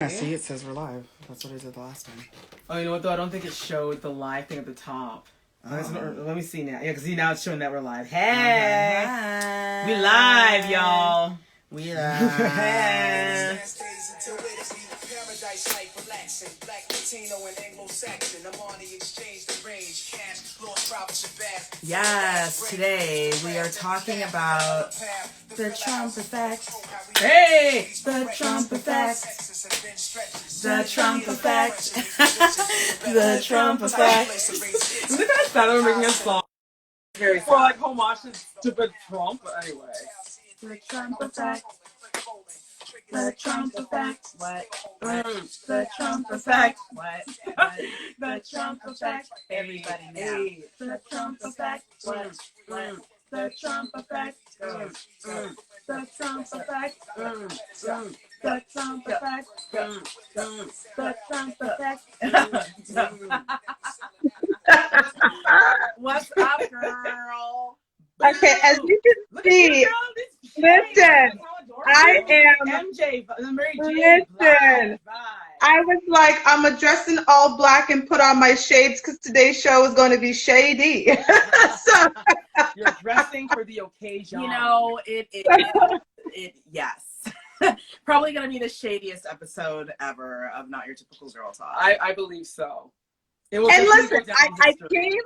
Yeah, see, it says we're live. That's what I did the last time. Oh, you know what though? I don't think it showed the live thing at the top. Oh. Let me see now. Yeah, because now it's showing that we're live. Hey! Hi. We live, y'all! We live. Yes, today we are talking about the Trump effect. Hey! The Trump effect. The Trump effect. The Trump effect. Isn't it kind of sad that we're making a song? Very sad. For like homage to stupid Trump, but anyway. The Trump effect. The Trump effect. What? The Trump effect. What? The Trump effect. Everybody now. The Trump effect. What? The Trump effect. The Trump effect. The Trump effect. The Trump effect. What's up, girl? Okay, as you can see, listen, I am, MJ, the Mary J. listen, I was like, I'm gonna dress in all black and put on my shades because today's show is going to be shady. So you're dressing for the occasion. You know, yes. Probably gonna be the shadiest episode ever of Not Your Typical Girl Talk. I believe so. It will and definitely listen, go down in history.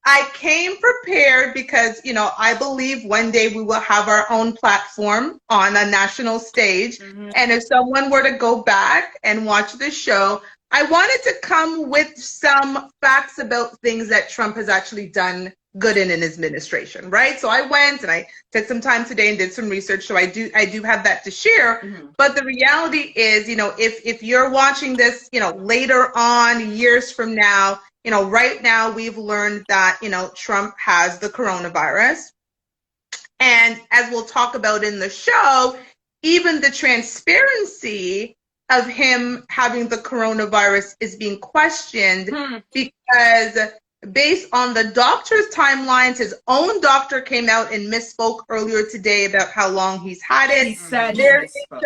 I came prepared because, you know, I believe one day we will have our own platform on a national stage. Mm-hmm. And if someone were to go back and watch the show, I wanted to come with some facts about things that Trump has actually done good in his administration, right? So I went and I took some time today and did some research. So I do have that to share. Mm-hmm. But the reality is, you know, if you're watching this, you know, later on, years from now, you know, right now we've learned that, you know, Trump has the coronavirus. And as we'll talk about in the show, even the transparency of him having the coronavirus is being questioned because based on the doctor's timelines, his own doctor came out and misspoke earlier today about how long he's had it. He said he misspoke.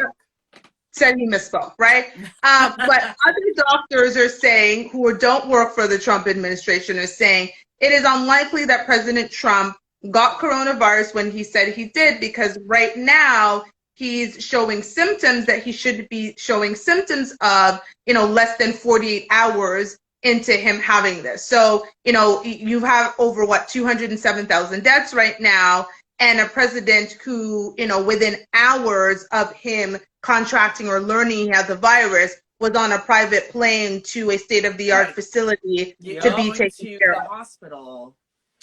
Said he misspoke, right? But other doctors are saying, who don't work for the Trump administration, are saying it is unlikely that President Trump got coronavirus when he said he did, because right now he's showing symptoms that he should be showing symptoms of, you know, less than 48 hours into him having this. So, you know, you have over 207,000 deaths right now, and a president who, you know, within hours of him contracting or learning he had the virus was on a private plane to a state-of-the-art facility to be taken care of. The hospital.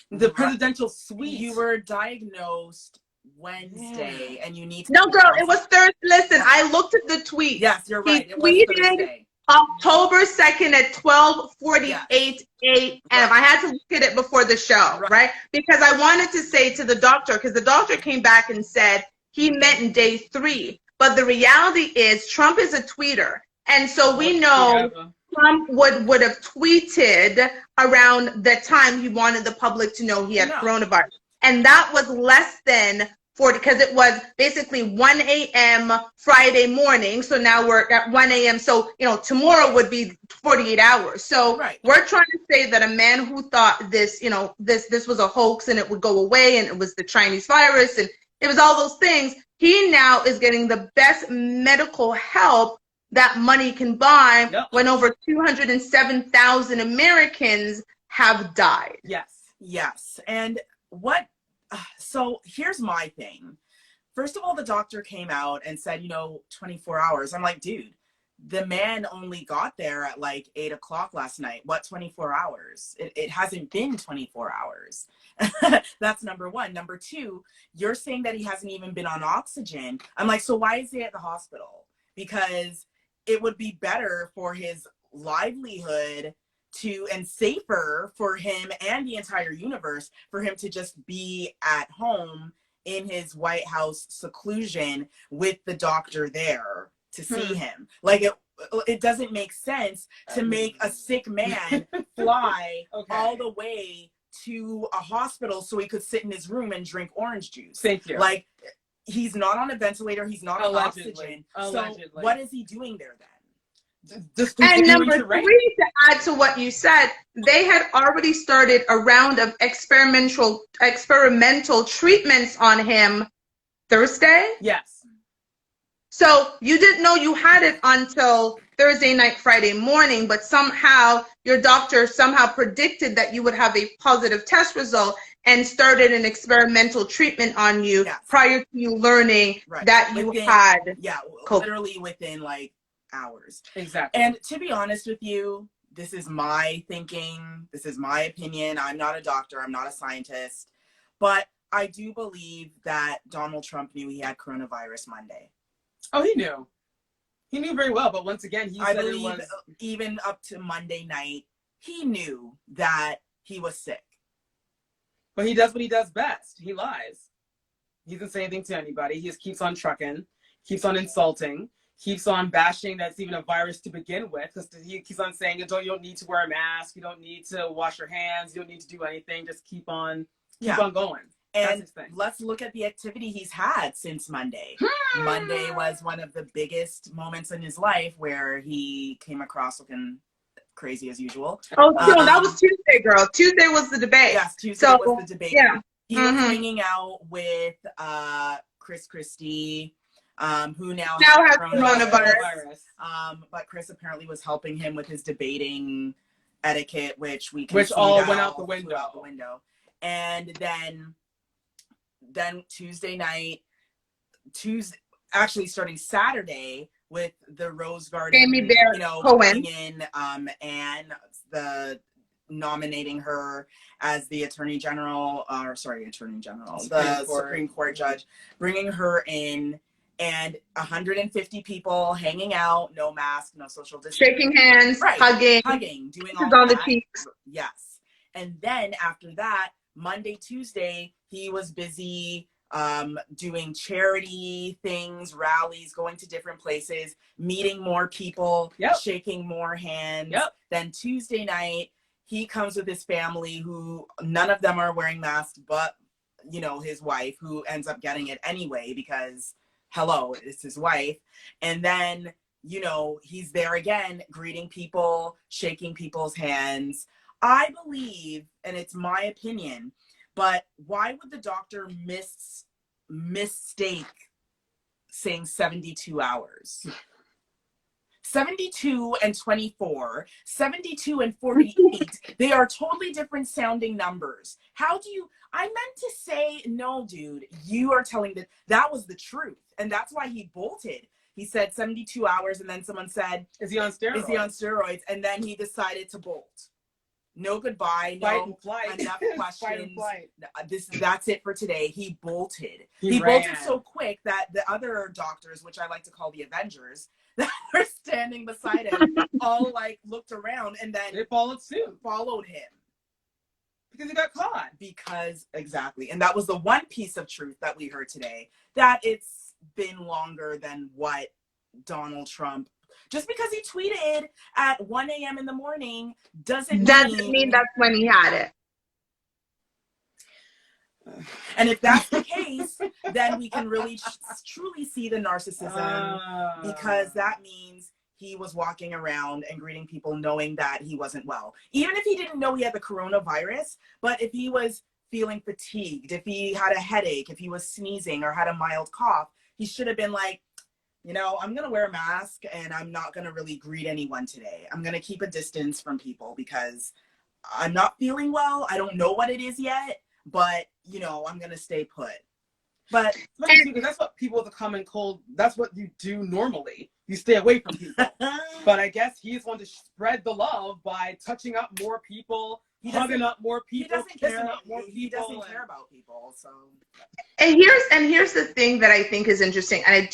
The presidential suite. You were diagnosed Wednesday, and you need to. No, girl, it was Thursday. Listen, I looked at the tweet. Yes, you're right. He tweeted October 2nd at 12:48 a.m. I had to look at it before the show, right? Because I wanted to say to the doctor, because the doctor came back and said he meant in day 3. But the reality is Trump is a tweeter. And so we know Trump would have tweeted around the time he wanted the public to know he had coronavirus. And that was less than 40, because it was basically 1 a.m. Friday morning. So now we're at 1 a.m. So, you know, tomorrow would be 48 hours. So we're trying to say that a man who thought this, you know, this was a hoax and it would go away and it was the Chinese virus and it was all those things, he now is getting the best medical help that money can buy when over 207,000 Americans have died. Yes. And so here's my thing. First of all, the doctor came out and said, you know, 24 hours. I'm like, dude, the man only got there at like 8 o'clock last night. What 24 hours? It hasn't been 24 hours. That's number one. Number two, you're saying that he hasn't even been on oxygen. I'm like, so why is he at the hospital? Because it would be better for his livelihood and safer for him and the entire universe for him to just be at home in his White House seclusion with the doctor there to see him. Like it doesn't make sense to make a sick man fly all the way to a hospital so he could sit in his room and drink orange juice. Thank you. Like, he's not on a ventilator. He's not on oxygen. Allegedly. So what is he doing there then? Just And continuing number to reign. three, to add to what you said, they had already started a round of experimental treatments on him Thursday. Yes. So you didn't know you had it until Thursday night, Friday morning, but somehow your doctor somehow predicted that you would have a positive test result and started an experimental treatment on you prior to you learning that you had COVID. Literally within like hours. Exactly. And to be honest with you, this is my thinking, this is my opinion. I'm not a doctor, I'm not a scientist, but I do believe that Donald Trump knew he had coronavirus Monday. Oh, he knew. He knew very well, but once again, I believe even up to Monday night, he knew that he was sick. But he does what he does best. He lies. He doesn't say anything to anybody. He just keeps on trucking, keeps on insulting, keeps on bashing that's even a virus to begin with. Because he keeps on saying you don't need to wear a mask, you don't need to wash your hands, you don't need to do anything. Just keep on going. And let's look at the activity he's had since Monday. Monday was one of the biggest moments in his life where he came across looking crazy as usual. Oh, no, that was Tuesday, girl. Tuesday was the debate. Yes, Tuesday was the debate. Yeah. He was hanging out with Chris Christie, who now has coronavirus. But Chris apparently was helping him with his debating etiquette, which we can see all went out the window. And then Tuesday night, actually starting Saturday with the Rose Garden, bringing in Anne, nominating her as the Attorney General, the Supreme Court judge, bringing her in, and 150 people hanging out, no mask, no social distancing, shaking hands, hugging, doing all on that. The cheeks. Yes, and then after that, Monday, Tuesday, he was busy doing charity things, rallies, going to different places, meeting more people, shaking more hands. Then Tuesday night, he comes with his family, who none of them are wearing masks, but his wife, who ends up getting it anyway because hello, it's his wife. And then he's there again, greeting people, shaking people's hands. I believe, and it's my opinion, but why would the doctor mistake saying 72 hours? 72 and 24, 72 and 48, they are totally different sounding numbers. How do you, I meant to say, no, dude, you are telling that was the truth. And that's why he bolted. He said 72 hours, and then someone said, Is he on steroids? And then he decided to bolt. No goodbye, no enough questions. That's it for today. He bolted. He bolted so quick that the other doctors, which I like to call the Avengers, that were standing beside him, all looked around, and then they followed him. Because he got caught. Exactly. And that was the one piece of truth that we heard today, that it's been longer than what Donald Trump, just because he tweeted at 1 a.m. in the morning doesn't mean that's when he had it. And if that's the case, then we can really truly see the narcissism, because that means he was walking around and greeting people knowing that he wasn't well. Even if he didn't know he had the coronavirus, but if he was feeling fatigued, if he had a headache, if he was sneezing or had a mild cough, he should have been like, I'm going to wear a mask and I'm not going to really greet anyone today. I'm going to keep a distance from people because I'm not feeling well. I don't know what it is yet, but, I'm going to stay put. But that's what people with a common cold, that's what you do normally. You stay away from people. But I guess he's going to spread the love by touching up more people, hugging up more people, kissing up more people. He doesn't care about people, so. And here's the thing that I think is interesting. And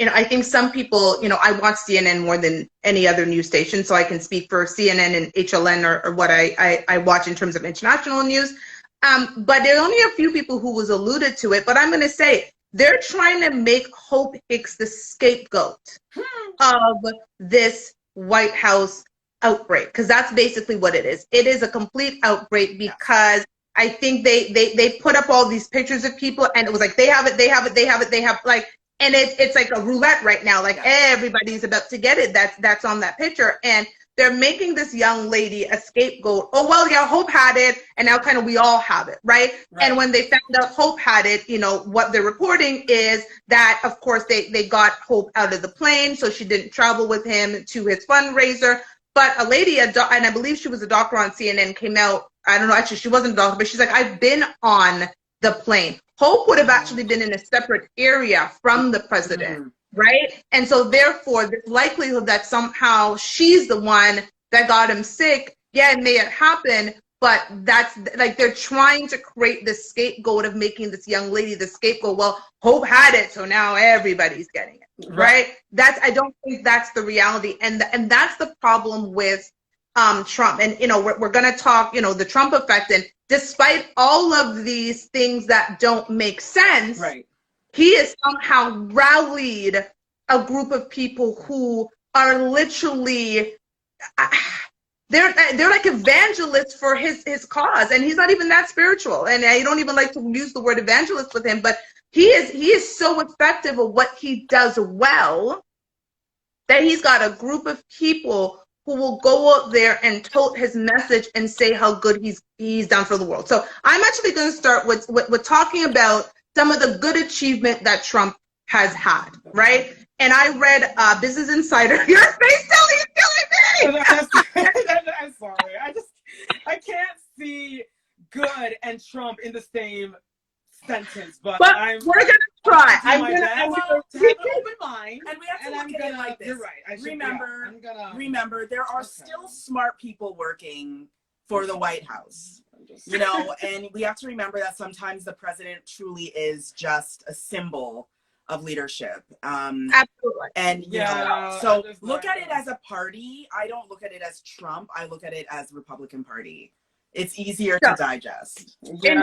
I think some people, I watch CNN more than any other news station, so I can speak for CNN and HLN or what I watch in terms of international news. But there are only a few people who was alluded to it, but I'm going to say they're trying to make Hope Hicks the scapegoat of this White House outbreak, because that's basically what it is. It is a complete outbreak because I think they put up all these pictures of people, and it was like they have it, And it's like a roulette right now. Like everybody's about to get it. That's on that picture. And they're making this young lady a scapegoat. Oh, well, yeah, Hope had it. And now kind of we all have it, right? And when they found out Hope had it, you know, what they're reporting is that, of course, they got Hope out of the plane. So she didn't travel with him to his fundraiser. But a lady, and I believe she was a doctor on CNN, came out. I don't know, actually, she wasn't a doctor, but she's like, I've been on the plane. Hope would have actually been in a separate area from the president, right? And so therefore, the likelihood that somehow she's the one that got him sick, yeah, it may have happened, but that's like they're trying to create this scapegoat of making this young lady the scapegoat. Well, Hope had it, so now everybody's getting it, right? I don't think that's the reality, and that's the problem with Trump. And, you know, we're going to talk, you know, the Trump effect. And despite all of these things that don't make sense, he has somehow rallied a group of people who are literally, they're like evangelists for his cause. And he's not even that spiritual. And I don't even like to use the word evangelist with him, but he is so effective at what he does well that he's got a group of people who will go out there and tote his message and say how good he's done for the world. So I'm actually going to start with talking about some of the good achievement that Trump has had, right? And I read Business Insider. Your face telling me. I'm sorry. I can't see good and Trump in the same sentence, but we're gonna try. I'm gonna have an open mind, and we have to look at it like this. You're right. Remember, there are still smart people working for the White House. You know, and we have to remember that sometimes the president truly is just a symbol of leadership. Absolutely. And you know, so look at it as a party. I don't look at it as Trump. I look at it as Republican Party. It's easier to digest. Indeed.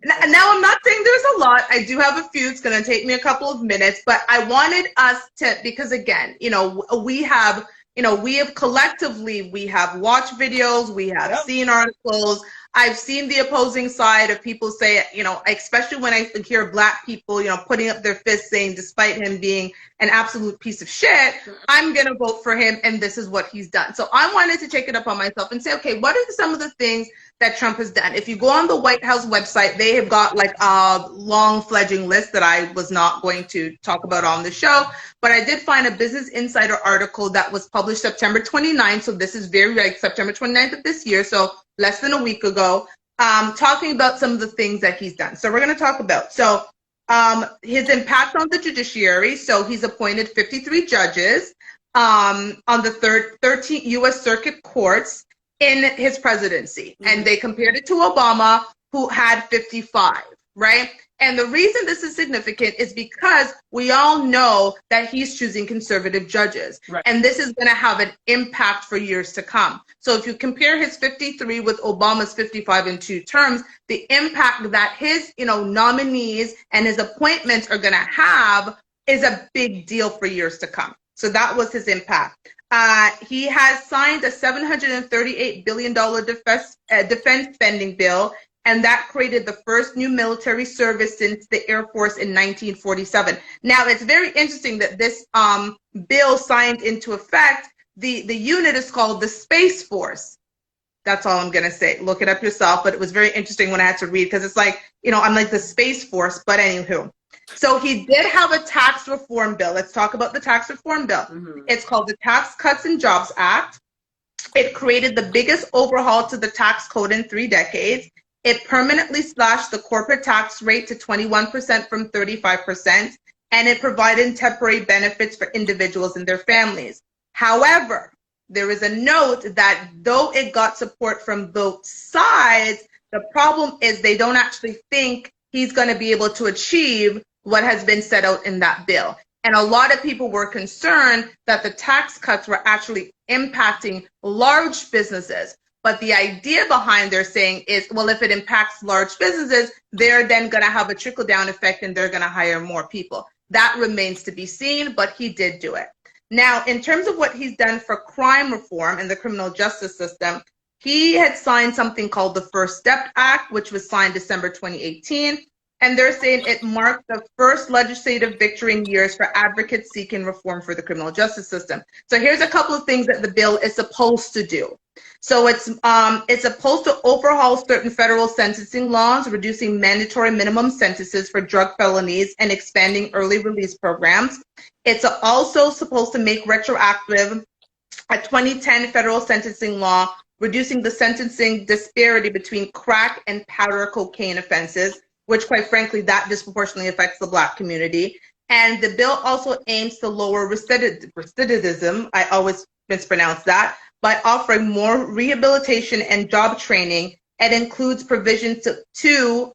Now, I'm not saying there's a lot. I do have a few. It's going to take me a couple of minutes, but I wanted us to, because again, you know, we have collectively, we have watched videos, we have seen articles. I've seen the opposing side of people say, you know, especially when I hear Black people, you know, putting up their fists saying, despite him being an absolute piece of shit, I'm going to vote for him and this is what he's done. So I wanted to take it upon myself and say, okay, what are some of the things that Trump has done? If you go on the White House website, they have got like a long fledgling list that I was not going to talk about on the show, but I did find a Business Insider article that was published September 29th. So this is very like September 29th of this year. So less than a week ago, talking about some of the things that he's done. So we're going to talk about, his impact on the judiciary. So he's appointed 53 judges on the 13 U.S. Circuit Courts in his presidency. And they compared it to Obama, who had 55, right? And the reason this is significant is because we all know that he's choosing conservative judges. And this is going to have an impact for years to come. So if you compare his 53 with Obama's 55 in 2 terms, the impact that his, you know, nominees and his appointments are going to have is a big deal for years to come. So that was his impact. He has signed a $738 billion defense spending bill, and that created the first new military service since the Air Force in 1947. Now, it's very interesting that this bill signed into effect. The unit is called the Space Force. That's all I'm going to say. Look it up yourself, but it was very interesting when I had to read, because it's like, you know, I'm like the Space Force, but anywho. So he did have a tax reform bill. Let's talk about the tax reform bill. It's called the Tax Cuts and Jobs Act. It created the biggest overhaul to the tax code in 3 decades. It permanently slashed the corporate tax rate to 21% from 35%, and it provided temporary benefits for individuals and their families. However, there is a note that though it got support from both sides, the problem is they don't actually think he's going to be able to achieve what has been set out in that bill. And a lot of people were concerned that the tax cuts were actually impacting large businesses. But the idea behind their saying is, well, if it impacts large businesses, they're then going to have a trickle-down effect and they're going to hire more people. That remains to be seen, but he did do it. Now, in terms of what he's done for crime reform in the criminal justice system, he had signed something called the First Step Act, which was signed December 2018. And they're saying it marked the first legislative victory in years for advocates seeking reform for the criminal justice system. So here's a couple of things that the bill is supposed to do. So it's supposed to overhaul certain federal sentencing laws, reducing mandatory minimum sentences for drug felonies and expanding early release programs. It's also supposed to make retroactive a 2010 federal sentencing law, reducing the sentencing disparity between crack and powder cocaine offenses, which quite frankly, that disproportionately affects the Black community. And the bill also aims to lower recidivism, I always mispronounce that, by offering more rehabilitation and job training. It includes provisions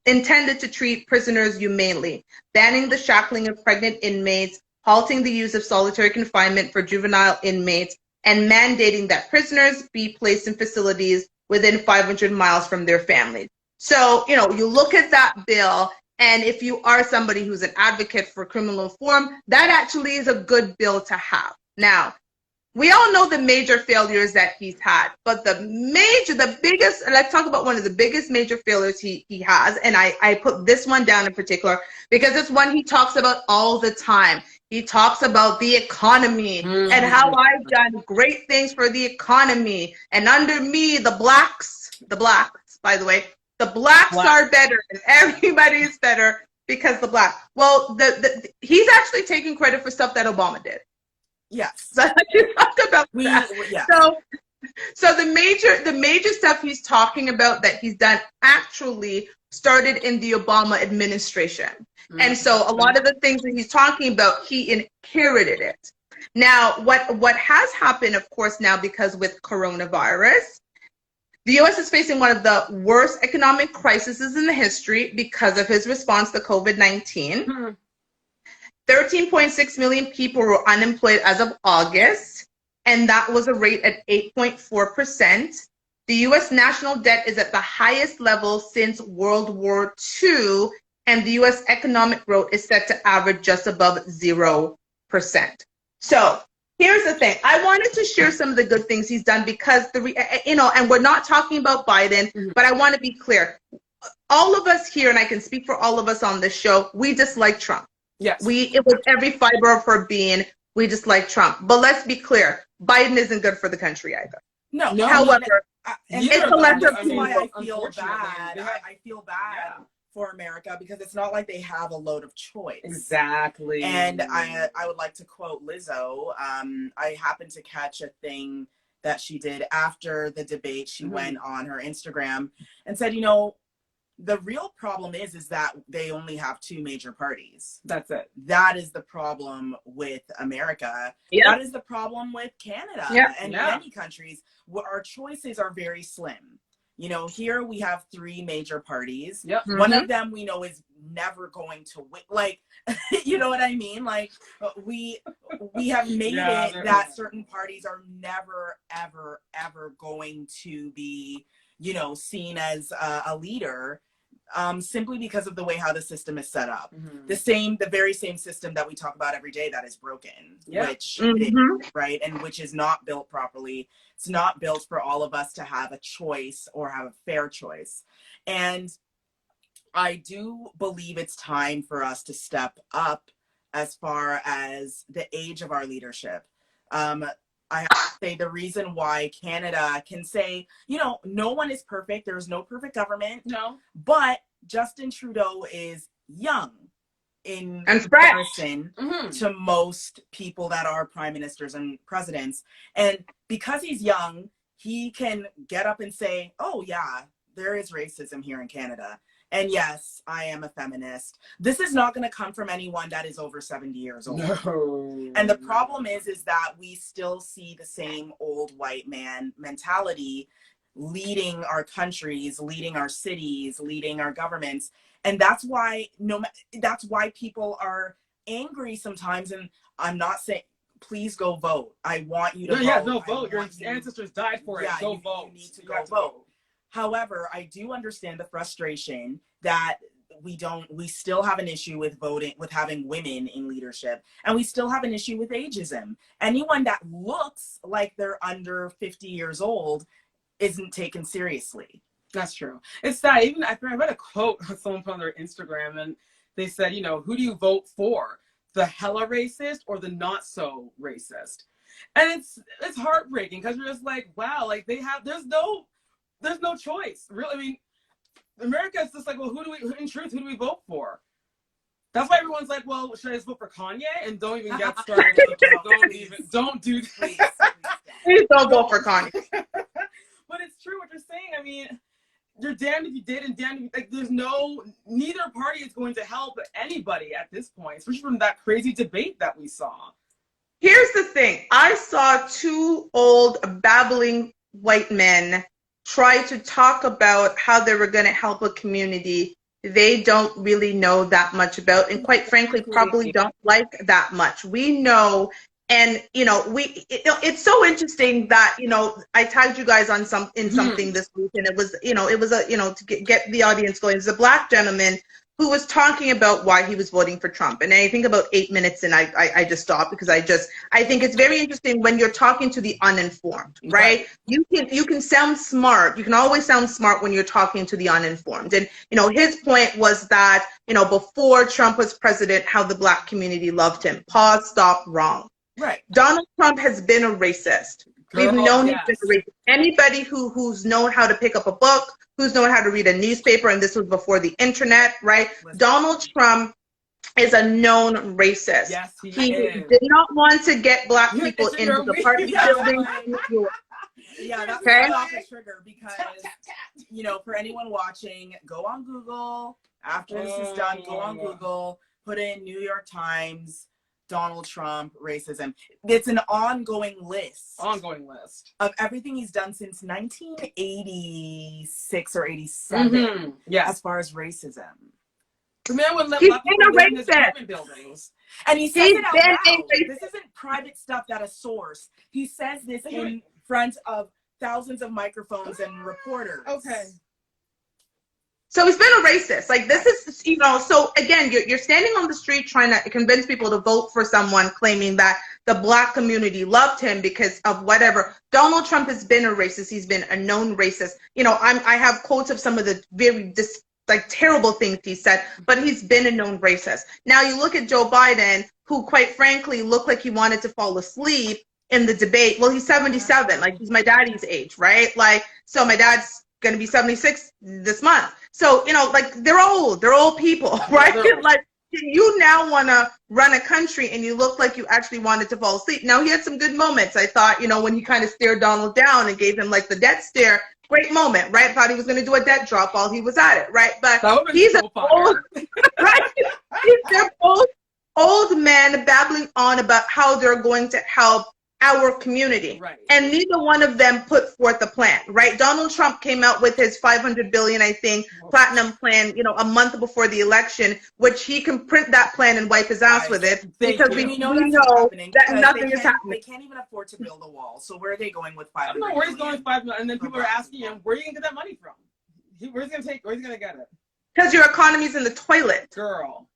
intended to treat prisoners humanely, banning the shackling of pregnant inmates, halting the use of solitary confinement for juvenile inmates, and mandating that prisoners be placed in facilities within 500 miles from their families. So, you know, you look at that bill, and if you are somebody who's an advocate for criminal reform, that actually is a good bill to have. Now, we all know the major failures that he's had, but the biggest, let's talk about one of the biggest major failures he has, and I put this one down in particular because it's one he talks about all the time. He talks about the economy and how I've done great things for the economy, and under me, the blacks, by the way, the blacks are better, and everybody's better because the black. Well, he's actually taking credit for stuff that Obama did. Yes. So you talked about that. Yeah. So the major stuff he's talking about that he's done actually started in the Obama administration. And so a lot of the things that he's talking about, he inherited it. Now, what has happened, of course, now because with coronavirus, the U.S. is facing one of the worst economic crises in the history because of his response to COVID-19. 13.6 million people were unemployed as of August, and that was a rate at 8.4%. The U.S. national debt is at the highest level since World War II, and the U.S. economic growth is set to average just above 0%. So here's the thing. I wanted to share some of the good things he's done because, and we're not talking about Biden, but I want to be clear. All of us here, and I can speak for all of us on this show, we dislike Trump. Yes. It was every fiber of her being, we dislike Trump. But let's be clear, Biden isn't good for the country either. No. However, it's a lesser that's why I feel bad. I feel bad for America because it's not like they have a load of choice. Exactly. And I would like to quote Lizzo. I happened to catch a thing that she did after the debate. She went on her Instagram and said, you know, the real problem is that they only have two major parties. That's it. That is the problem with America. Yep. That is the problem with Canada and many countries where our choices are very slim. You know, here we have three major parties. Yep. One of them we know is never going to win. Like, you know what I mean? Like, we have made it that certain parties are never, ever, ever going to be, you know, seen as a leader. Simply because of the way how the system is set up. The very same system that we talk about every day that is broken, which is, right? And which is not built properly. It's not built for all of us to have a choice or have a fair choice. And I do believe it's time for us to step up as far as the age of our leadership. I have to say the reason why Canada can say, you know, no one is perfect. There is no perfect government. No. But Justin Trudeau is young in comparison to most people that are prime ministers and presidents. And because he's young, he can get up and say, oh, yeah, there is racism here in Canada. And yes, I am a feminist. This is not going to come from anyone that is over 70 years old. No. And the problem is that we still see the same old white man mentality leading our countries, leading our cities, leading our governments. And that's why people are angry sometimes. And I'm not saying, please go vote. I want you to vote. Vote. Your ancestors died for it. Go vote. You need to go vote. However, I do understand the frustration that we still have an issue with voting, with having women in leadership, and we still have an issue with ageism. Anyone that looks like they're under 50 years old isn't taken seriously. That's true. It's sad. Even I read a quote someone put on their Instagram, and they said, you know, who do you vote for? The hella racist or the not so racist? And it's heartbreaking because we're just like, wow, like there's no choice. Really, I mean, America is just like, well, in truth, who do we vote for? That's why everyone's like, well, should I just vote for Kanye? And don't even get started. Don't do this. Please don't vote for Kanye. But it's true what you're saying. I mean, you're damned if you did and damned if you, like, neither party is going to help anybody at this point, especially from that crazy debate that we saw. Here's the thing. I saw two old babbling white men try to talk about how they were going to help a community they don't really know that much about, and quite frankly, probably don't like that much. We know, and you know, it's so interesting that, you know, I tagged you guys on something this week, and it was to get the audience going. It's a Black gentleman who was talking about why he was voting for Trump. And I think about 8 minutes and I just stopped because I think it's very interesting when you're talking to the uninformed, right? You can sound smart. You can always sound smart when you're talking to the uninformed. And, you know, his point was that, you know, before Trump was president, how the Black community loved him. Pause, stop, wrong. Right. Donald Trump has been a racist. We've known he's been a racist. Anybody who's known how to pick up a book, who's known how to read a newspaper, and this was before the internet, right? Donald Trump is a known racist. Yes, he did not want to get Black people into the apartment building in New York. Yeah, that's off the trigger because, you know, for anyone watching, go on Google. After this is done, go on Google, put in New York Times, Donald Trump, racism. It's an ongoing list. Of everything he's done since 1986 or 87. Yeah. As far as racism. The man would let He's Black people live in his apartment buildings. And he says it out loud. This isn't private stuff that a source. He says this in front of thousands of microphones and reporters. Okay. So he's been a racist. Like, this is, you know, so again, you're standing on the street trying to convince people to vote for someone claiming that the Black community loved him because of whatever. Donald Trump has been a racist. He's been a known racist. You know, I have quotes of some of the very terrible things he said, but he's been a known racist. Now you look at Joe Biden, who quite frankly looked like he wanted to fall asleep in the debate. Well, he's 77, like he's my daddy's age, right? Like, so my dad's going to be 76 this month. So, you know, like they're old people, right? Like, you now want to run a country and you look like you actually wanted to fall asleep. Now, he had some good moments. I thought, you know, when he kind of stared Donald down and gave him like the death stare, great moment, right? Thought he was going to do a death drop while he was at it, right? But he's an old, right? They're both old men babbling on about how they're going to help our community. Right. And neither one of them put forth a plan, right? Donald Trump came out with his $500 billion, I think, platinum plan, you know, a month before the election, which he can print that plan and wipe his ass with it because we know that nothing is happening. They can't even afford to build a wall. So where are they going with $500 I don't know where he's going with $5 million, and then people are asking him, where are you going to get that money from? Where's he going to get it? Because your economy's in the toilet. Girl.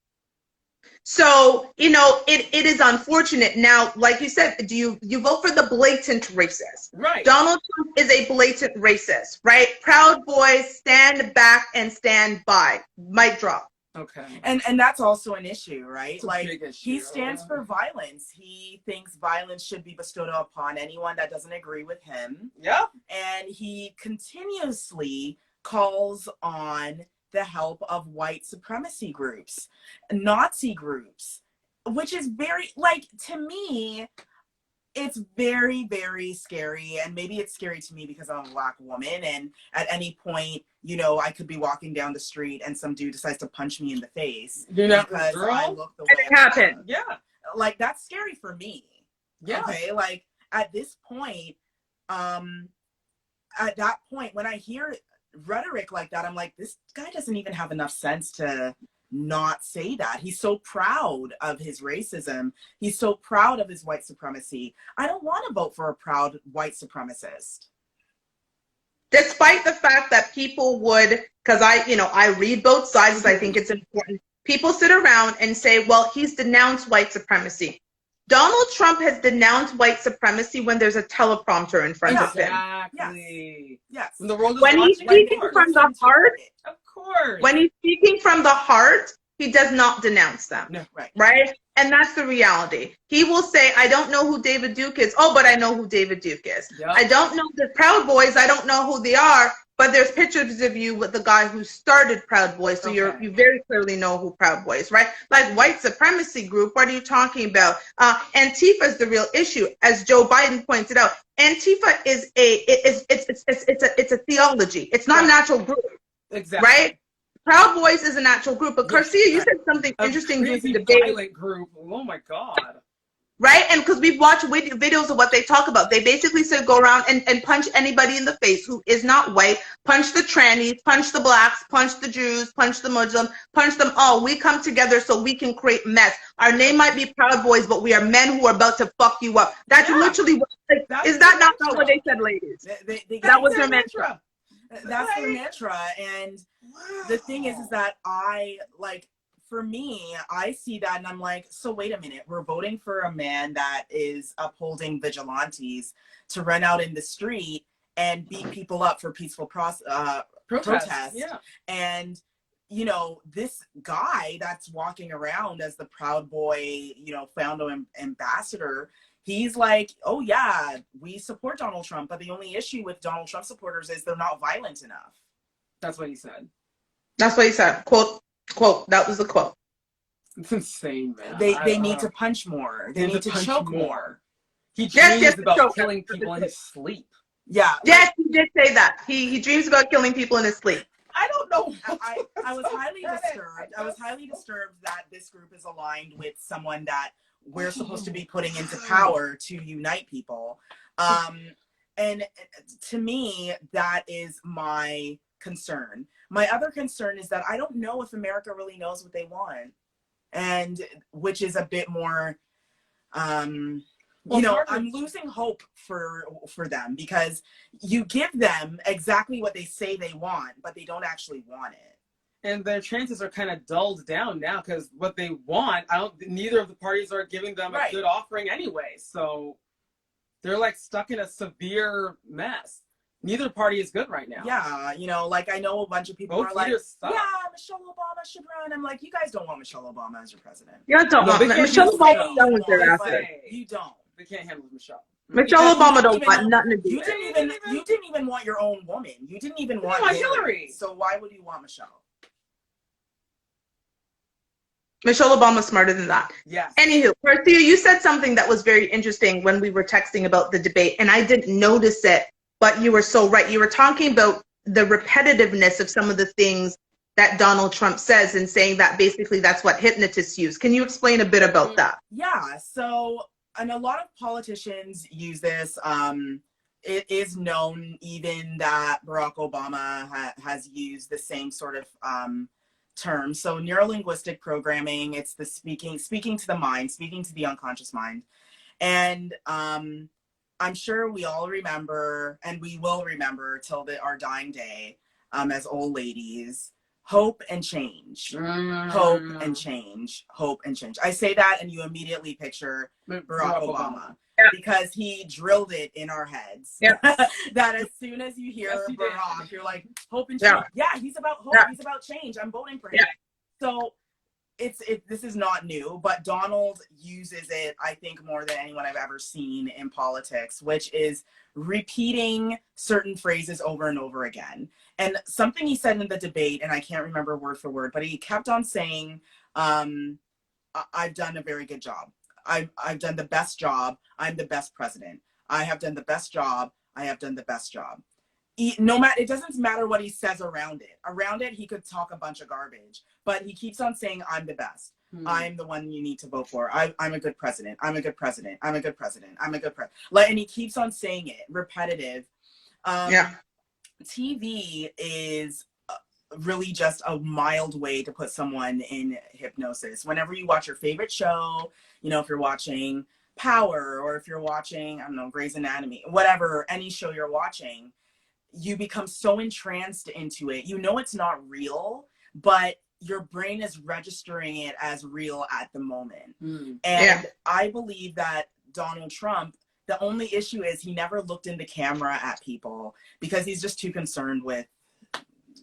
So, you know, it is unfortunate. Now, like you said, do you vote for the blatant racist? Right. Donald Trump is a blatant racist, right? Proud Boys, stand back and stand by. Mic drop. Okay. And that's also an issue, right? It's like, he stands for violence. He thinks violence should be bestowed upon anyone that doesn't agree with him. Yeah. And he continuously calls on the help of white supremacy groups, Nazi groups, which is very, like, to me, it's very, very scary. And maybe it's scary to me because I'm a Black woman, and at any point, you know, I could be walking down the street and some dude decides to punch me in the face because I look the way it happened. Yeah. Like, that's scary for me. Yeah. Okay. Like, at this point, at that point, when I hear rhetoric like that, I'm like, this guy doesn't even have enough sense to not say that. He's so proud of his racism. He's so proud of his white supremacy. I don't want to vote for a proud white supremacist. Despite the fact that people would, because I read both sides, I think it's important. People sit around and say, well, he's denounced white supremacy. Donald Trump has denounced white supremacy when there's a teleprompter in front of him. Exactly. Yes. When the world is When he's watching, speaking from the heart, of course. when he's speaking from the heart, he does not denounce them. No, right? And that's the reality. He will say, I don't know who David Duke is. Oh, but I know who David Duke is. Yep. I don't know the Proud Boys. I don't know who they are. But there's pictures of you with the guy who started Proud Boys. So you very clearly know who Proud Boys, right? Like white supremacy group, what are you talking about? Antifa is the real issue. As Joe Biden pointed out, Antifa is it's a theology. It's not a natural group. Exactly. Right? Proud Boys is a natural group, but Garcia, you said something interesting during the debate. Violent group. Oh my God. Right? And because we've watched videos of what they talk about, they basically said go around and punch anybody in the face who is not white, punch the trannies, punch the blacks, punch the Jews, punch the Muslims, punch them all. We come together so we can create mess. Our name might be Proud Boys, but we are men who are about to fuck you up. That's literally what, is that not what they said, ladies? That was their mantra. That's their mantra. And the thing is that for me, I see that and I'm like, so wait a minute, we're voting for a man that is upholding vigilantes to run out in the street and beat people up for peaceful protests. Yeah. And, you know, this guy that's walking around as the Proud Boy, you know, founder ambassador, he's like, oh yeah, we support Donald Trump, but the only issue with Donald Trump supporters is they're not violent enough. That's what he said. That's what he said. Quote, that was the quote. It's insane, man. They need to punch more. They need to choke more. He dreams about killing people in his sleep. Yeah. Yes, he did say that. He dreams about killing people in his sleep. I don't know. I was highly disturbed. I was highly disturbed that this group is aligned with someone that we're supposed to be putting into power to unite people. And to me, that is my concern. My other concern is that I don't know if America really knows what they want, and which is a bit more, you know, I'm losing hope for them because you give them exactly what they say they want, but they don't actually want it. And their chances are kind of dulled down now because what they want, neither of the parties are giving them a good offering anyway. So they're like stuck in a severe mess. Neither party is good right now. Yeah, you know, like I know a bunch of people are like, yeah, Michelle Obama should run. I'm like, you guys don't want Michelle Obama as your president. You don't want Michelle Obama. You don't. They can't handle Michelle. Michelle Obama don't want nothing to do. You didn't even want your own woman. You didn't even want Hillary. So why would you want Michelle? Michelle Obama's smarter than that. Yes. Anywho, Garcia, you said something that was very interesting when we were texting about the debate, and I didn't notice it, but you were so right. You were talking about the repetitiveness of some of the things that Donald Trump says and saying that basically that's what hypnotists use. Can you explain a bit about that? Yeah. So, and a lot of politicians use this. It is known even that Barack Obama has used the same sort of term. So neurolinguistic programming, it's the speaking to the mind, speaking to the unconscious mind. And I'm sure we all remember, and we will remember till our dying day, as old ladies, hope and change. Hope and change. Hope and change. I say that and you immediately picture Barack Obama. Yeah. Because he drilled it in our heads. Yeah. That as soon as you hear Barack, you're like, hope and change. Yeah, he's about hope. Yeah. He's about change. I'm voting for him. Yeah. So this is not new, but Donald uses it, I think, more than anyone I've ever seen in politics, which is repeating certain phrases over and over again. And something he said in the debate, and I can't remember word for word, but he kept on saying, I've done a very good job. I've done the best job. I'm the best president. I have done the best job. I have done the best job. It doesn't matter what he says around it. Around it, he could talk a bunch of garbage, but he keeps on saying, I'm the best. I'm the one you need to vote for. I'm a good president. I'm a good president. I'm a good president. I'm a good president. And he keeps on saying it, repetitive. TV is really just a mild way to put someone in hypnosis. Whenever you watch your favorite show, you know, if you're watching Power or if you're watching, I don't know, Grey's Anatomy, whatever, any show you're watching, you become so entranced into it. You know it's not real, but your brain is registering it as real at the moment. Mm. And I believe that Donald Trump, the only issue is he never looked into camera at people because he's just too concerned with,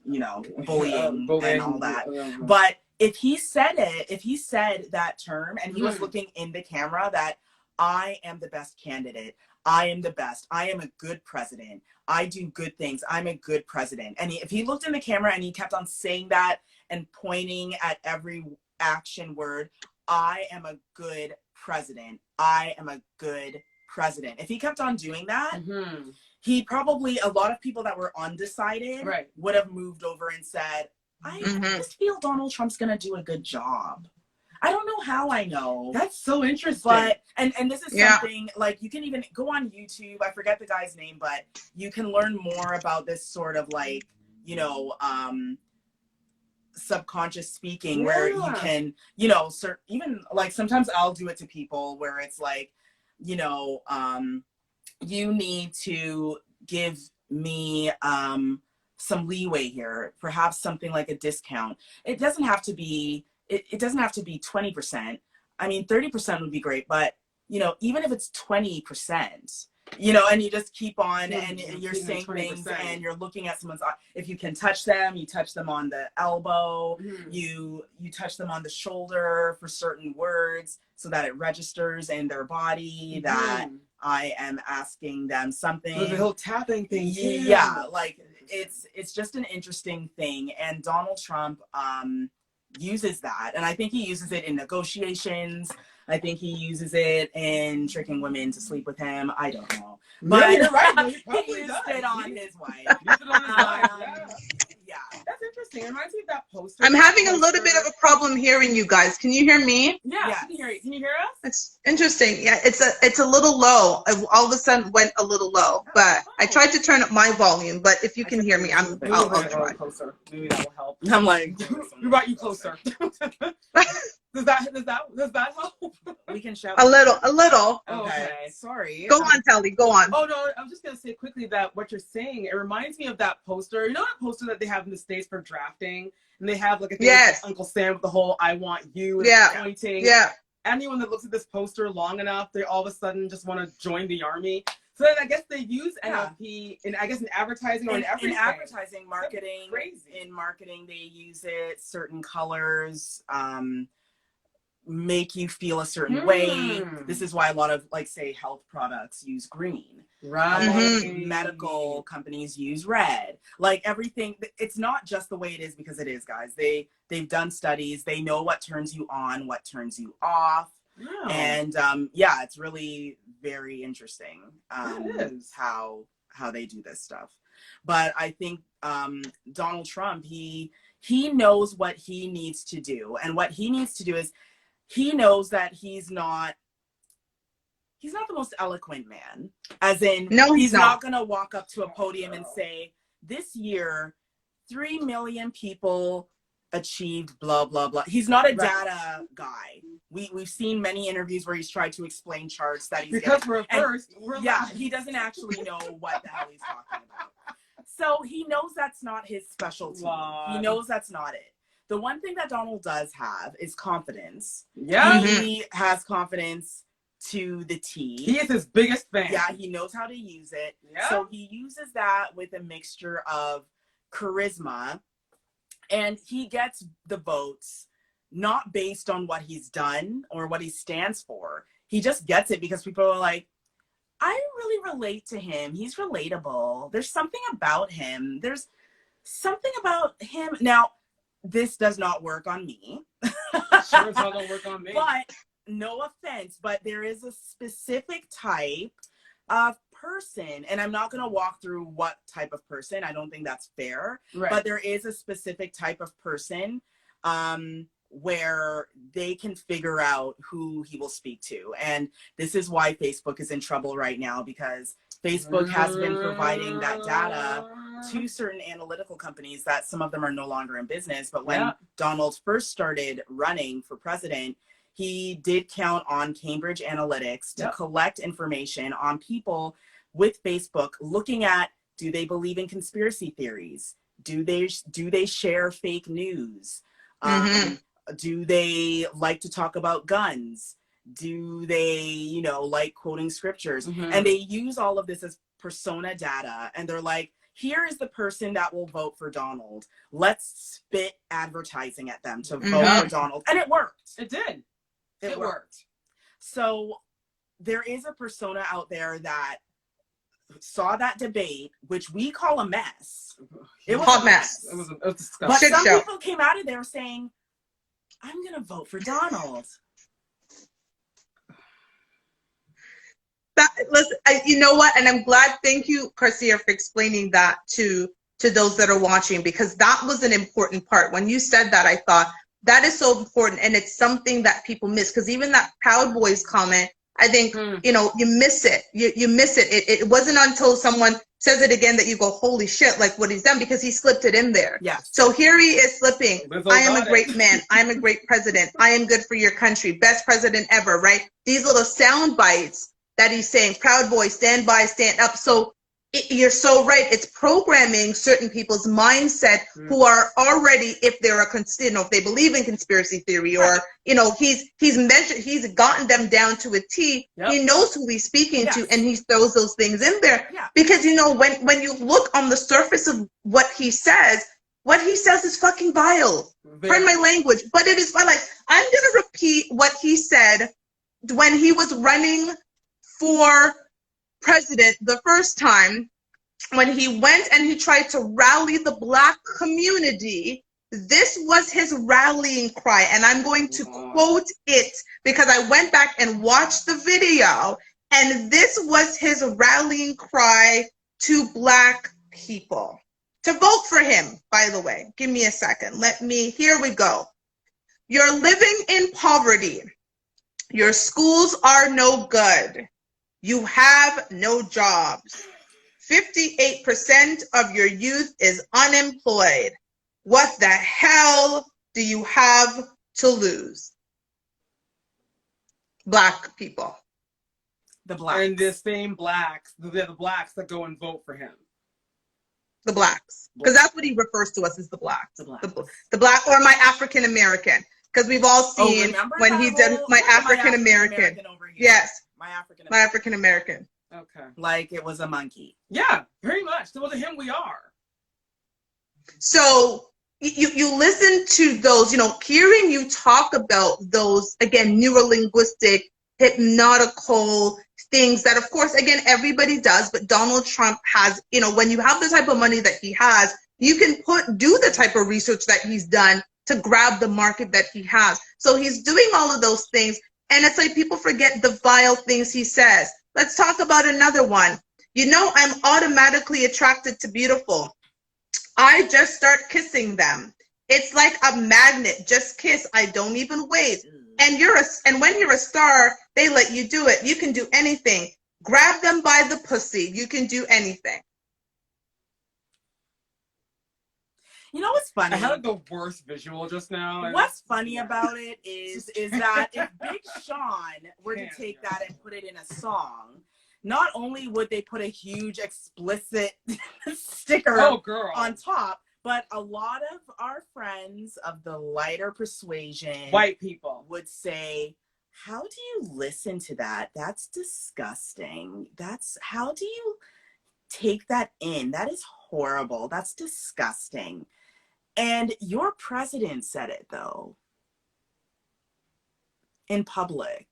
you know, bullying and all that. But if he said that term and he was looking in the camera that I am the best candidate, I am the best, I am a good president, I do good things, I'm a good president. And if he looked in the camera and he kept on saying that and pointing at every action word, I am a good president, I am a good president. If he kept on doing that, he probably, a lot of people that were undecided would have moved over and said, I just feel Donald Trump's gonna do a good job. I don't know how I know. That's so interesting. But, and this is something, like, you can even go on YouTube, I forget the guy's name, but you can learn more about this sort of, like, you know, subconscious speaking, where you can, you know, even, like, sometimes I'll do it to people where it's like, you know, you need to give me some leeway here, perhaps something like a discount. It doesn't have to be, it doesn't have to be 20%. I mean, 30% would be great, but, you know, even if it's 20%, you know, and you just keep on and you're saying things and you're looking at someone's, if you can touch them, you touch them on the elbow, you touch them on the shoulder for certain words so that it registers in their body that I am asking them something. The whole tapping thing. Yeah, like it's just an interesting thing. And Donald Trump uses that. And I think he uses it in negotiations. I think he uses it in tricking women to sleep with him. I don't know. But you're right. He used it on his wife. Yeah. That's interesting. It reminds me of that poster. I'm having a little bit of a problem hearing you guys. Can you hear me? Yeah, I can hear you. Can you hear us? It's interesting. Yeah, it's a little low. All of a sudden went a little low, but I tried to turn up my volume. But if you can hear me, I'll try. Closer. Maybe that will help. I'm like, we brought you closer. Does that help? We can shout a little. Okay. Sorry. Go on, Telly. Go on. Oh no, I was just gonna say quickly that what you're saying, it reminds me of that poster. You know that poster that they have in the States for drafting, and they have like a thing with Uncle Sam with the whole "I want you" and pointing. Yeah. Anyone that looks at this poster long enough, they all of a sudden just want to join the army. So then I guess they use NLP in advertising or in everything. In advertising, marketing, in marketing, they use it. Certain colors make you feel a certain way. This is why a lot of, like, say, health products use green. Right. A lot of medical companies use red. Like, everything, it's not just the way it is because it is, guys. They've done studies. They know what turns you on, what turns you off. Oh. And yeah, it's really very interesting how they do this stuff. But I think Donald Trump, he knows what he needs to do. And what he needs to do is, he knows that he's not the most eloquent man. As in, he's not going to walk up to a podium and say, this year, 3 million people achieved blah, blah, blah. He's not a data guy. We've seen many interviews where he's tried to explain charts that he's he doesn't actually know what the hell he's talking about. So he knows that's not his specialty. He knows that's not it. The one thing that Donald does have is confidence. Yeah. He has confidence to the T. He is his biggest fan. Yeah, he knows how to use it. Yeah. So he uses that with a mixture of charisma, and he gets the votes not based on what he's done or what he stands for. He just gets it because people are like, I really relate to him. He's relatable. There's something about him. There's something about him. Now, this does not work on me. Sure, it's not gonna work on me. But no offense, but there is a specific type of person, and I'm not gonna walk through what type of person. I don't think that's fair. Right. But there is a specific type of person where they can figure out who he will speak to. And this is why Facebook is in trouble right now, because Facebook has been providing that data to certain analytical companies that some of them are no longer in business. But when Donald first started running for president, he did count on Cambridge Analytics to collect information on people with Facebook, looking at, do they believe in conspiracy theories? Do they share fake news? Mm-hmm. Do they like to talk about guns? Do they, you know, like quoting scriptures? Mm-hmm. And they use all of this as persona data. And they're like, here is the person that will vote for Donald. Let's spit advertising at them to vote for Donald. And it worked. It did. It worked. So there is a persona out there that saw that debate, which we call a mess. It was Hot a mess. It was disgusting. But Shit some show. people came out of there saying, I'm going to vote for Donald. Listen, you know what? And I'm glad, thank you, Garcia, for explaining that to those that are watching, because that was an important part. When you said that, I thought that is so important, and it's something that people miss, because even that Proud Boys comment, I think, you know, you miss it. You miss it. It wasn't until someone says it again that you go, holy shit, like what he's done, because he slipped it in there. Yes. So here he is slipping. I am a great man. I'm a great president. I am good for your country. Best president ever, right? These little sound bites that he's saying, Proud Boy, stand by, stand up. So you're so right. It's programming certain people's mindset who are already, if they're if they believe in conspiracy theory, or, you know, he's gotten them down to a T. Yep. He knows who he's speaking to, and he throws those things in there. Because, you know, when you look on the surface of what he says is fucking vile. Pardon my language, but it is fine. Like, I'm going to repeat what he said when he was running for president the first time, when he went and he tried to rally the Black community. This was his rallying cry, and I'm going to quote it because I went back and watched the video, and this was his rallying cry to Black people to vote for him. By the way, give me a second. Here we go. You're living in poverty. Your schools are no good. You have no jobs. 58% of your youth is unemployed. What the hell do you have to lose? Black people. The Blacks. And the same Blacks, they're the Blacks that go and vote for him. The Blacks. Because that's what he refers to us as, the Blacks. The Blacks. The Black, or my African American. Because we've all seen when he did my African American. Yes. My African American. Okay. Like it was a monkey. Yeah, very much. So to him, we are. So you listen to those, you know, hearing you talk about those, again, neurolinguistic, hypnotical things that, of course, again, everybody does, but Donald Trump has, you know, when you have the type of money that he has, you can do the type of research that he's done to grab the market that he has. So he's doing all of those things. And it's like people forget the vile things he says. Let's talk about another one. You know, I'm automatically attracted to beautiful. I just start kissing them. It's like a magnet. Just kiss. I don't even wait. And when you're a star, they let you do it. You can do anything. Grab them by the pussy. You can do anything. You know what's funny? I had the worst visual just now. What's funny about it is that if Big Sean were to take that and put it in a song, not only would they put a huge explicit sticker on top, but a lot of our friends of the lighter persuasion, white people, would say, how do you listen to that? That's disgusting. How do you take that in? That is horrible. That's disgusting. And your president said it, though, in public.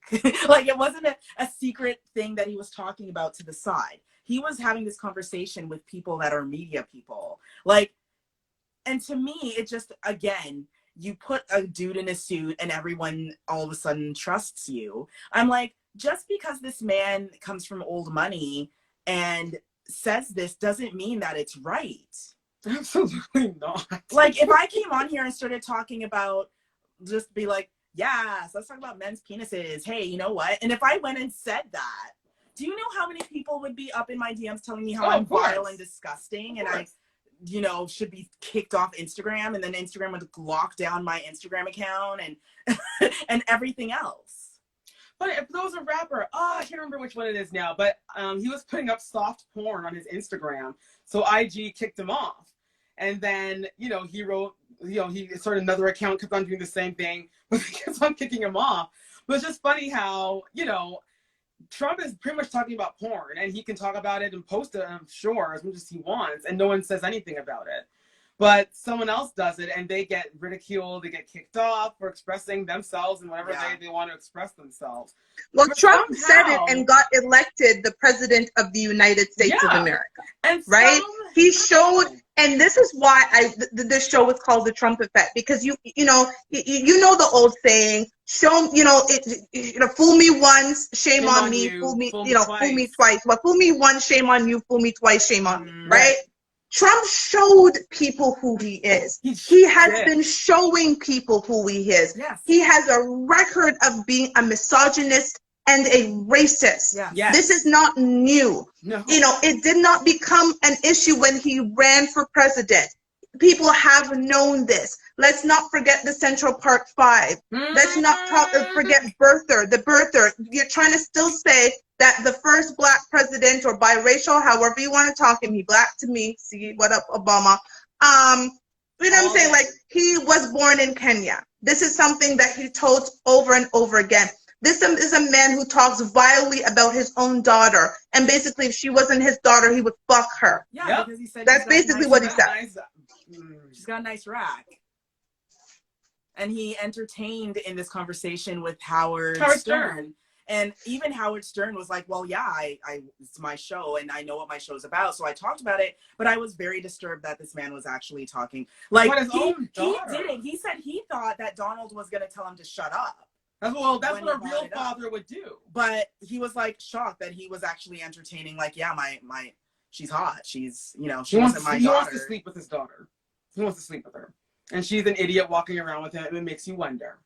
Like, it wasn't a secret thing that he was talking about to the side. He was having this conversation with people that are media people. Like, and to me, it just, again, you put a dude in a suit and everyone all of a sudden trusts you. I'm like, just because this man comes from old money and says this doesn't mean that it's right. Absolutely not. Like, if I came on here and started talking about, just be like, yes, let's talk about men's penises. Hey, you know what? And if I went and said that, do you know how many people would be up in my DMs telling me how I'm vile and disgusting and I, you know, should be kicked off Instagram, and then Instagram would lock down my Instagram account and and everything else. But if there was a rapper, I can't remember which one it is now, but he was putting up soft porn on his Instagram, so IG kicked him off. And then, you know, he wrote he started another account, kept on doing the same thing, but he kept on kicking him off. But it's just funny how, Trump is pretty much talking about porn, and he can talk about it and post it, I'm sure, as much as he wants, and no one says anything about it. But someone else does it, and they get ridiculed, they get kicked off for expressing themselves in whatever they want to express themselves. Well, but Trump said it and got elected the president of the United States of America. And right? He showed, and this is why this show was called the Trump effect, because you know the old saying, fool me once, shame on me, fool me twice. Well, fool me once, shame on you, fool me twice, shame on me, right? Trump showed people who he is. He has been showing people who he is. Yes. He has a record of being a misogynist and a racist. Yes. This is not new. No. It did not become an issue when he ran for president. People have known this. Let's not forget the Central Park Five. Let's not forget the birther. You're trying to still say that the first black president, or biracial, however you want to talk him, he black to me. See, what up, Obama? You know what I'm saying? Like, he was born in Kenya. This is something that he told over and over again. This is a man who talks vilely about his own daughter, and basically, if she wasn't his daughter, he would fuck her. Yeah, because he said that's basically what he said. She's got a nice rack. And he entertained in this conversation with Howard Stern. And even Howard Stern was like, well, yeah, it's my show and I know what my show's about. So I talked about it, but I was very disturbed that this man was actually talking. Like, he didn't. He said he thought that Donald was going to tell him to shut up. That's what a real father would do. But he was like shocked that he was actually entertaining, like, yeah, my she's hot. She's, she wasn't my daughter. He wants to sleep with his daughter. He wants to sleep with her. And she's an idiot walking around with him. It makes you wonder.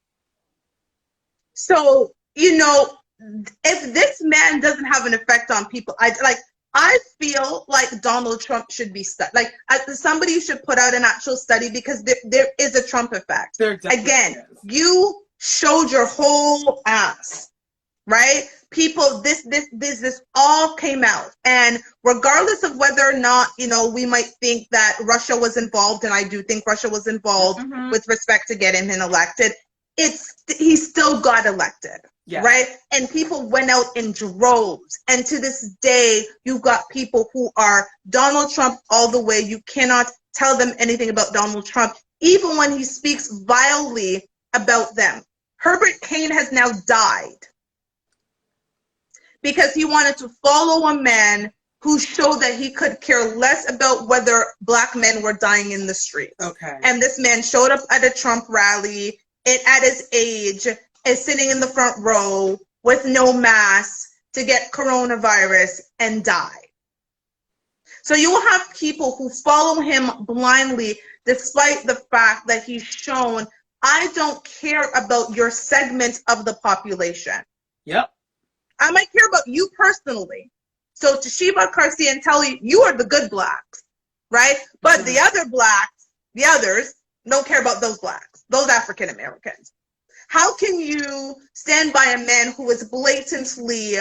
So, if this man doesn't have an effect on people, I feel like Donald Trump should be studied. Like, somebody should put out an actual study, because there is a Trump effect. Again, you showed your whole ass, right? People, this all came out. And regardless of whether or not, we might think that Russia was involved, and I do think Russia was involved with respect to getting him elected, he still got elected. Yeah. Right? And people went out in droves. And to this day, you've got people who are Donald Trump all the way. You cannot tell them anything about Donald Trump, even when he speaks vilely about them. Herbert Kane has now died because he wanted to follow a man who showed that he could care less about whether black men were dying in the streets. Okay. And this man showed up at a Trump rally, and at his age, is sitting in the front row with no mask to get coronavirus and die. So you will have people who follow him blindly, despite the fact that he's shown, I don't care about your segment of the population. Yep. I might care about you personally. So Toshiba, Garcia, and Telly, you are the good blacks, right? But the other blacks, the others, don't care about those blacks, those African Americans. How can you stand by a man who is blatantly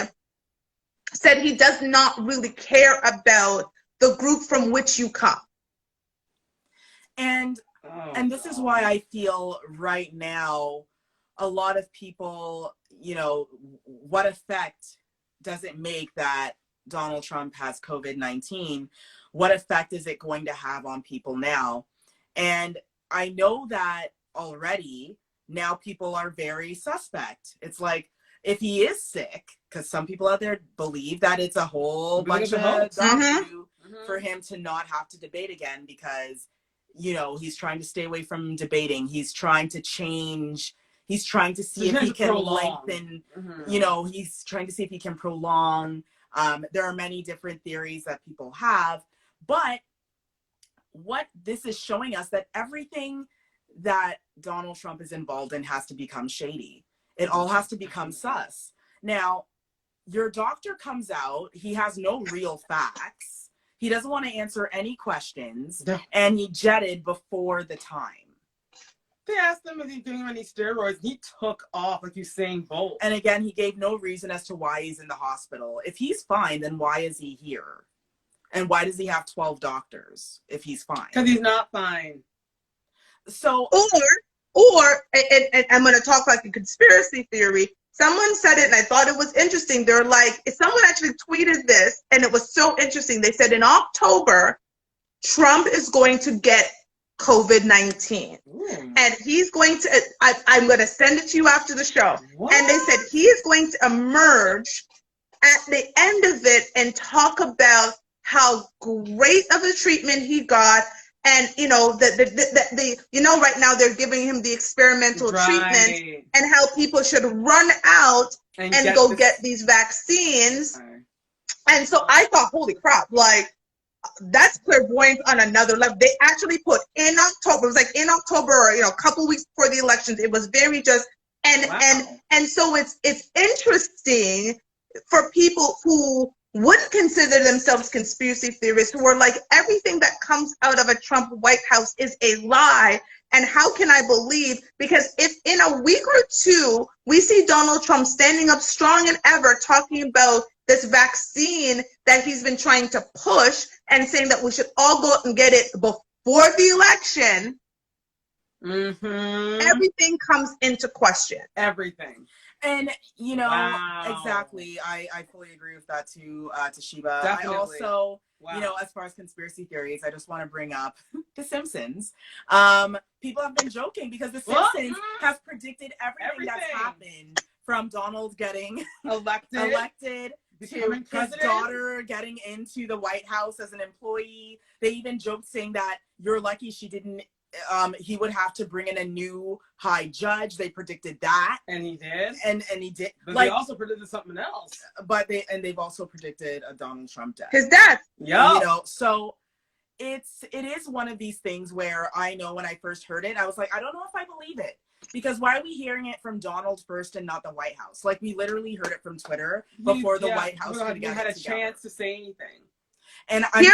said he does not really care about the group from which you come? And this is why I feel right now a lot of people, what effect does it make that Donald Trump has COVID-19? What effect is it going to have on people now? And I know that already now people are very suspect. It's like, if he is sick, because some people out there believe that it's a whole bunch of for him to not have to debate again, because he's trying to stay away from debating. He's trying to change. He's trying to see if he can lengthen, he's trying to see if he can prolong. There are many different theories that people have. But what this is showing us, that everything that Donald Trump is involved in has to become shady. It all has to become sus. Now, your doctor comes out. He has no real facts. He doesn't want to answer any questions, and he jetted before the time. They asked him if he's doing any steroids. He took off like Usain Bolt. And again, he gave no reason as to why he's in the hospital. If he's fine, then why is he here? And why does he have 12 doctors if he's fine? Because he's not fine. So, and I'm going to talk like a conspiracy theory. Someone said it and I thought it was interesting. They're like, someone actually tweeted this and it was so interesting. They said in October, Trump is going to get COVID-19. And he's going to, I'm going to send it to you after the show. What? And they said he is going to emerge at the end of it and talk about how great of a treatment he got. And, you know, right now they're giving him the experimental treatment and how people should run out and go get these vaccines. And so I thought, holy crap, like, that's clairvoyance on another level. They actually put in October, it was like in October, or, you know, a couple weeks before the elections. It was very just, and so it's interesting for people who wouldn't consider themselves conspiracy theorists, who are like, everything that comes out of a Trump White House is a lie. And how can I believe? Because if in a week or two, we see Donald Trump standing up strong and ever talking about this vaccine that he's been trying to push and saying that we should all go out and get it before the election, everything comes into question. Everything. And, you know, exactly. I fully agree with that too, Toshiba. Definitely. I also, you know, as far as conspiracy theories, I just want to bring up The Simpsons. People have been joking because The Simpsons has predicted everything that's happened, from Donald getting elected to his daughter getting into the White House as an employee. They even joked saying that you're lucky she didn't, he would have to bring in a new high judge. They predicted that. And he did. And he did. But like, they also predicted something else. But they've also predicted a Donald Trump death. His death. Yeah. You know, so it is one of these things where I know when I first heard it, I was like, I don't know if I believe it. Because why are we hearing it from Donald first and not the White House? Like, we literally heard it from Twitter before the White House could get had a chance to say anything. And I'm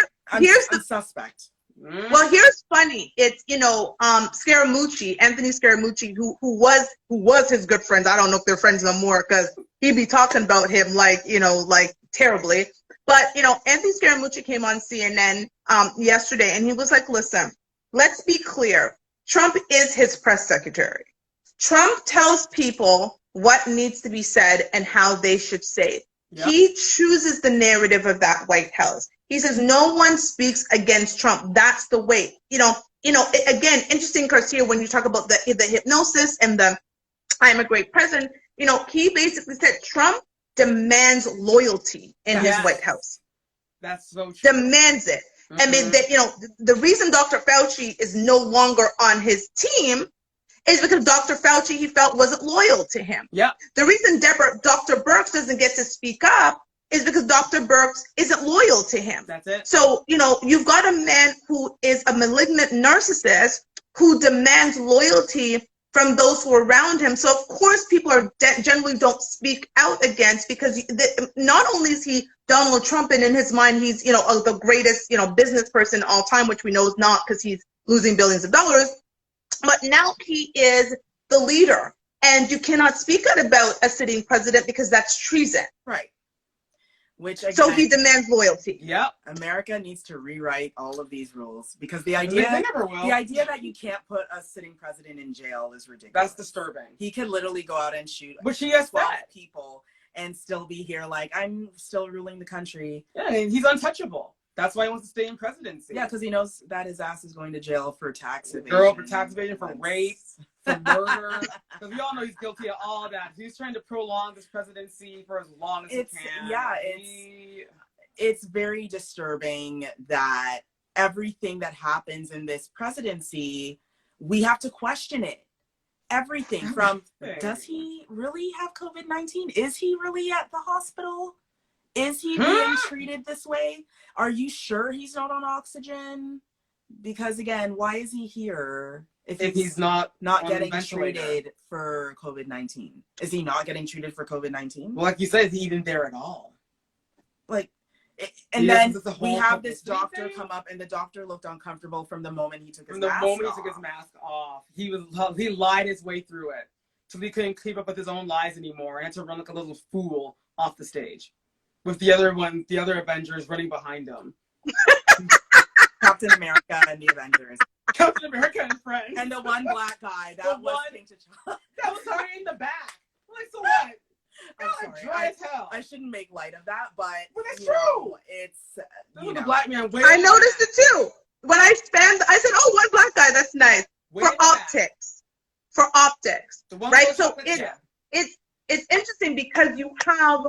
suspect. Well, here's funny. It's, you know, Scaramucci, Anthony Scaramucci, who was his good friends. I don't know if they're friends no more because he'd be talking about him like, you know, like terribly. But, you know, Anthony Scaramucci came on CNN yesterday and he was like, listen, let's be clear. Trump is his press secretary. Trump tells people what needs to be said and how they should say it. Yep. He chooses the narrative of that White House. He says no one speaks against Trump. That's the way. You know. Again, interesting, Garcia, when you talk about the hypnosis and the "I'm a great president." You know, he basically said Trump demands loyalty in his White House. That's so true. Demands it. I mean, that, you know, the reason Dr. Fauci is no longer on his team is because Dr. Fauci, he felt, wasn't loyal to him. Yeah. The reason Dr. Birx doesn't get to speak up is because Dr. Birx isn't loyal to him. That's it. So, you know, you've got a man who is a malignant narcissist who demands loyalty from those who are around him. So, of course, people are generally don't speak out against, because not only is he Donald Trump, and in his mind, he's, you know, the greatest, you know, business person all time, which we know is not, because he's losing billions of dollars. But now he is the leader, and you cannot speak out about a sitting president because that's treason. Right. Which again, so he demands loyalty. Yep. America needs to rewrite all of these rules, because the idea that you can't put a sitting president in jail is ridiculous. That's disturbing. He could literally go out and shoot 12 people and still be here like, I'm still ruling the country. Yeah, and he's untouchable. That's why he wants to stay in presidency. Yeah, because he knows that his ass is going to jail for tax evasion. For tax evasion, for rape, for murder. Because we all know he's guilty of all that. He's trying to prolong this presidency for as long as he can. Yeah, it's very disturbing that everything that happens in this presidency, we have to question it. Everything from, does he really have COVID-19? Is he really at the hospital? Is he being treated this way? Are you sure he's not on oxygen? Because again, why is he here if he's not getting treated for COVID-19? Is he not getting treated for COVID-19? Well, like you said, is he even there at all? Like, and then we have this doctor come up, and the doctor looked uncomfortable from the moment he took his mask off. From the moment he took his mask off. He lied his way through it. So he couldn't keep up with his own lies anymore and had to run like a little fool off the stage. With the other Avengers running behind him. Captain America and the Avengers. Captain America and friends. And the one black guy that was King T'Challa. That was her in the back. Like, so what? I'm God, sorry. dry as hell. I shouldn't make light of that, but that's you know, true. it's The black man. I noticed it too. When I spanned, I said, "Oh, one black guy. That's nice for optics." For optics, right? So it's interesting because you have,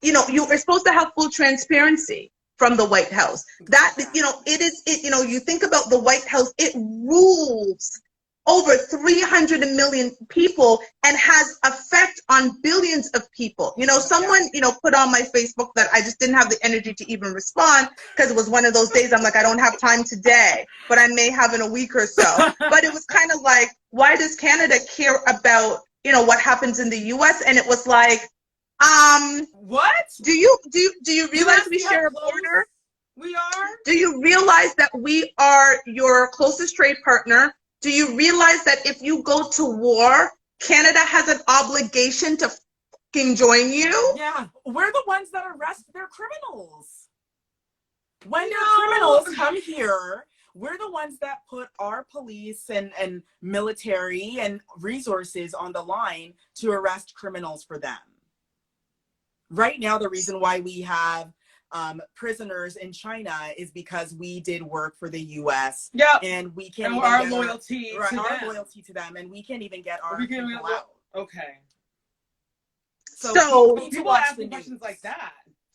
you know, you are supposed to have full transparency from the White House. That, you know, you know, you think about the White House, it rules over 300 million people and has effect on billions of people. You know, someone, you know, put on my Facebook that I just didn't have the energy to even respond because it was one of those days I'm like, I don't have time today, but I may have in a week or so. But it was kind of like, why does Canada care about, you know, what happens in the US? And it was like, what? Do you realize we share a border? We are. Do you realize that we are your closest trade partner? Do you realize that if you go to war, Canada has an obligation to fucking join you? Yeah, we're the ones that arrest their criminals. When their criminals come here, we're the ones that put our police and military and resources on the line to arrest criminals for them. Right now, the reason why we have prisoners in China is because we did work for the U.S. Yeah, and we can't. And our loyalty to them, and we can't even get our people out. Okay. So people ask questions like that.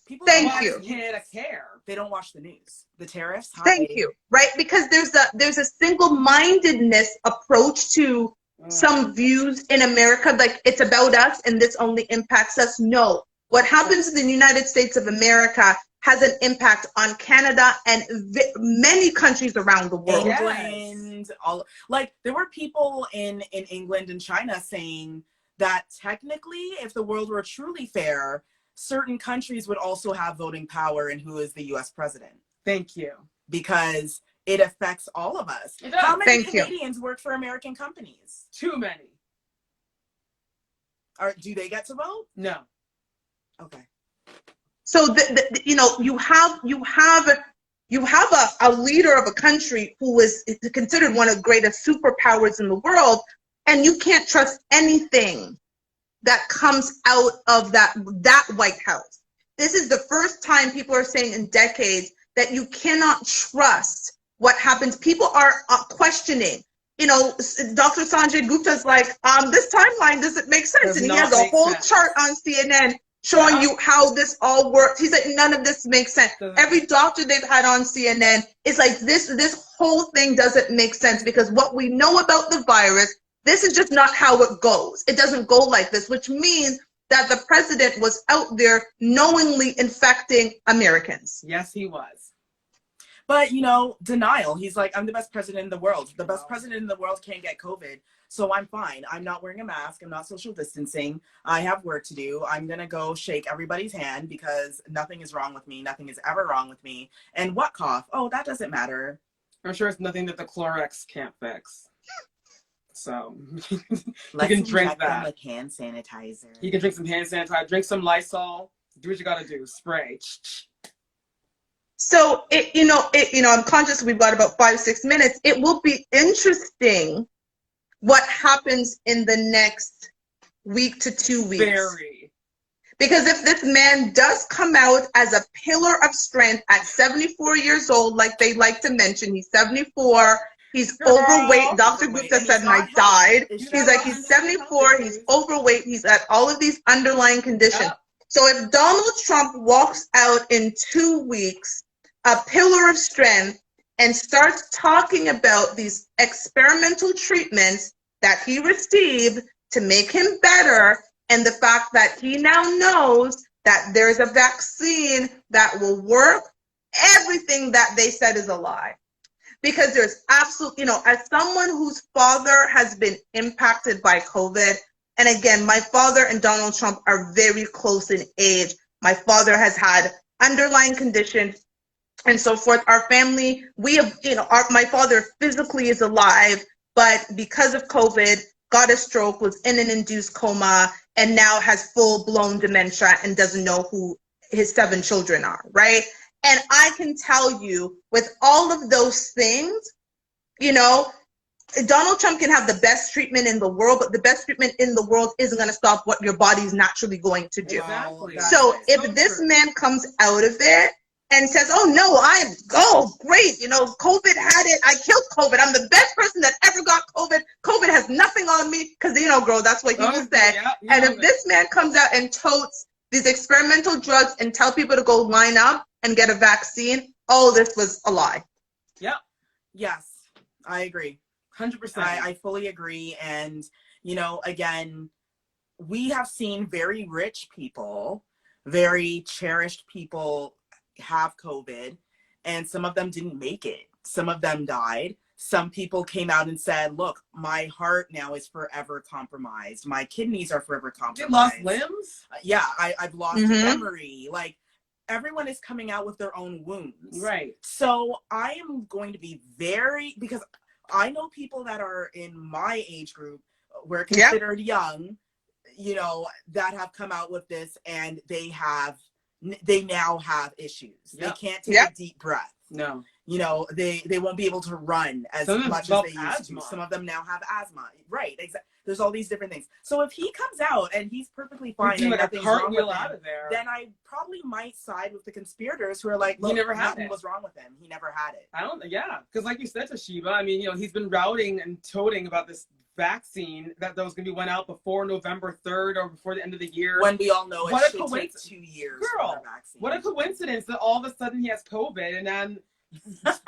People Thank you. Canada care. They don't watch the news. The tariffs. Thank you. Right, because there's a single-mindedness approach to some views in America, like it's about us and this only impacts us. No, what happens in the United States of America has an impact on Canada and many countries around the world. England, like there were people in England and China saying that technically, if the world were truly fair, certain countries would also have voting power in who is the U.S. president. Thank you. Because it affects all of us. How many Canadians work for American companies? Too many. Do they get to vote? No. Okay. So you know, you have a leader of a country who is considered one of the greatest superpowers in the world, and you can't trust anything that comes out of that White House. This is the first time people are saying in decades that you cannot trust what happens. People are questioning. You know, Dr. Sanjay Gupta's like, this timeline doesn't make sense, and he has a whole chart on CNN showing you how this all works. He's like, none of this makes sense. Every doctor they've had on CNN is like, this whole thing doesn't make sense because what we know about the virus, this is just not how it goes. It doesn't go like this, which means that the president was out there knowingly infecting Americans. Yes, he was. But, you know, denial. He's like, I'm the best president in the world. The best president in the world can't get COVID. So I'm fine. I'm not wearing a mask. I'm not social distancing. I have work to do. I'm going to go shake everybody's hand because nothing is wrong with me. Nothing is ever wrong with me. And what cough? Oh, that doesn't matter. I'm sure it's nothing that the Clorox can't fix. So you Let's can drink that with hand sanitizer. You can drink some hand sanitizer, drink some Lysol, do what you got to do, spray. So you know, I'm conscious we've got about 5-6 minutes. It will be interesting what happens in the next week to 2 weeks. Very. Because if this man does come out as a pillar of strength at 74 years old, like they like to mention, he's 74, he's overweight. Dr. Gupta said, and I died. He's like, he's 74, he's overweight, he's got all of these underlying conditions. So if Donald Trump walks out in 2 weeks, a pillar of strength, and starts talking about these experimental treatments that he received to make him better, and the fact that he now knows that there's a vaccine that will work, everything that they said is a lie. Because there's absolutely, you know, as someone whose father has been impacted by COVID, and again, my father and Donald Trump are very close in age. My father has had underlying conditions and so forth. Our family, we have, you know, my father physically is alive, but because of COVID, got a stroke, was in an induced coma, and now has full-blown dementia and doesn't know who his 7 children are, right? And I can tell you, with all of those things, you know, Donald Trump can have the best treatment in the world, but the best treatment in the world isn't going to stop what your body's naturally going to do. Exactly. So if this man comes out of it and says, oh no, great, you know, COVID had it, I killed COVID, I'm the best person that ever got COVID, COVID has nothing on me, because, you know, girl, that's what he will say. And if this man comes out and totes these experimental drugs and tell people to go line up and get a vaccine, all this was a lie. Yep. Yes, I agree. 100%. I fully agree. And, you know, again, we have seen very rich people, very cherished people have COVID, and some of them didn't make it. Some of them died. Some people came out and said, look, my heart now is forever compromised. My kidneys are forever compromised. You lost limbs? Yeah, I've lost memory. Like, everyone is coming out with their own wounds. Right. So I am going to be because I know people that are in my age group, we're considered young, you know, that have come out with this, and they now have issues. They can't take a deep breath. No. You know, they won't be able to run as much as they used to. Some of them now have asthma. Right. Exactly. There's all these different things. So if he comes out and he's perfectly fine and nothing's wrong with him, then I probably might side with the conspirators who are like, look, nothing was wrong with him. He never had it. Because like you said, Toshiba, I mean, you know, he's been routing and toting about this vaccine that was going to be went out before November 3rd or before the end of the year. When we all know it should take 2 years for the vaccine. What a coincidence that all of a sudden he has COVID, and then